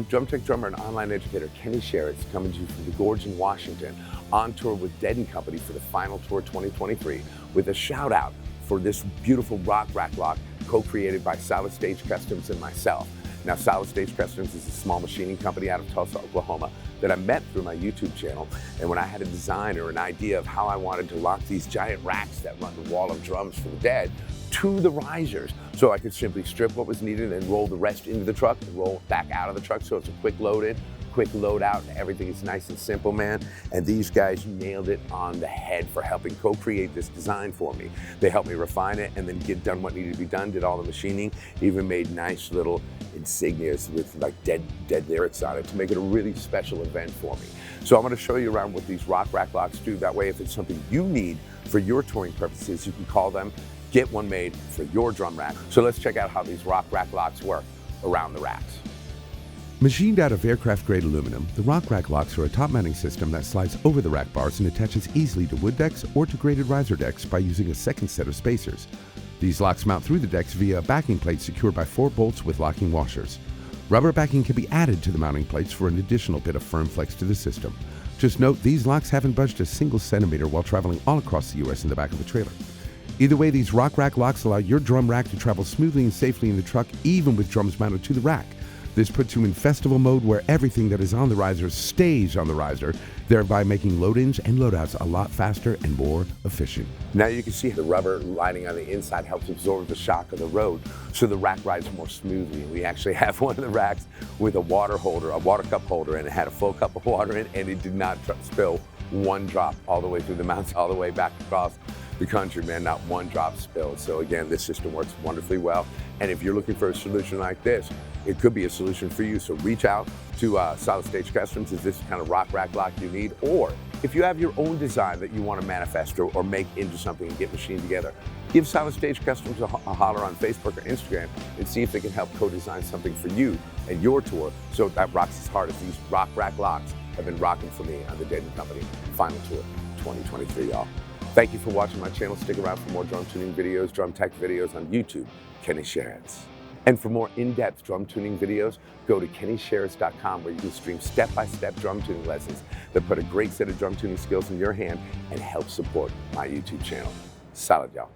drum tech drummer and online educator Kenny Sharretts coming to you from the Gorge in Washington, on tour with Dead & Company for the final tour 2023, with a shout out for this beautiful rock rack lock co-created by Solid Stage Customs and myself. Now, Solid Stage Customs is a small machining company out of Tulsa, Oklahoma that I met through my YouTube channel. And when I had a design or an idea of how I wanted to lock these giant racks that run the wall of drums for the Dead to the risers, so I could simply strip what was needed and roll the rest into the truck and roll it back out of the truck, so it's a quick load in, quick load out, and everything is nice and simple, man. And these guys nailed it on the head for helping co-create this design for me. They helped me refine it and then get done what needed to be done, did all the machining, even made nice little insignias with like dead lyrics on it to make it a really special event for me. So I'm going to show you around what these rock rack locks do. That way, if it's something you need for your touring purposes, you can call them, get one made for your drum rack. So let's check out how these rock rack locks work around the racks. Machined out of aircraft-grade aluminum, the rock rack locks are a top mounting system that slides over the rack bars and attaches easily to wood decks or to graded riser decks by using a second set of spacers. These locks mount through the decks via a backing plate secured by 4 bolts with locking washers. Rubber backing can be added to the mounting plates for an additional bit of firm flex to the system. Just note, these locks haven't budged a single centimeter while traveling all across the U.S. in the back of a trailer. Either way, these rock rack locks allow your drum rack to travel smoothly and safely in the truck, even with drums mounted to the rack. This puts you in festival mode where everything that is on the riser stays on the riser, thereby making load-ins and load-outs a lot faster and more efficient. Now you can see the rubber lining on the inside helps absorb the shock of the road, so the rack rides more smoothly. We actually have one of the racks with a water holder, a water cup holder, and it had a full cup of water in it, and it did not spill one drop all the way through the mountains, all the way back across the country, man, not one drop spilled. So again, this system works wonderfully well. And if you're looking for a solution like this, it could be a solution for you. So reach out to Solid Stage Customs if this is the kind of rock rack lock you need, or if you have your own design that you want to manifest or make into something and get machined together, give Solid Stage Customs a holler on Facebook or Instagram and see if they can help co-design something for you and your tour, so that rocks as hard as these rock rack locks have been rocking for me on the Dead & Company Final Tour 2023, y'all. Thank you for watching my channel. Stick around for more drum tuning videos, drum tech videos on YouTube, Kenny Sharretts. And for more in-depth drum tuning videos, go to kennysharretts.com, where you can stream step-by-step drum tuning lessons that put a great set of drum tuning skills in your hand and help support my YouTube channel. Solid, y'all.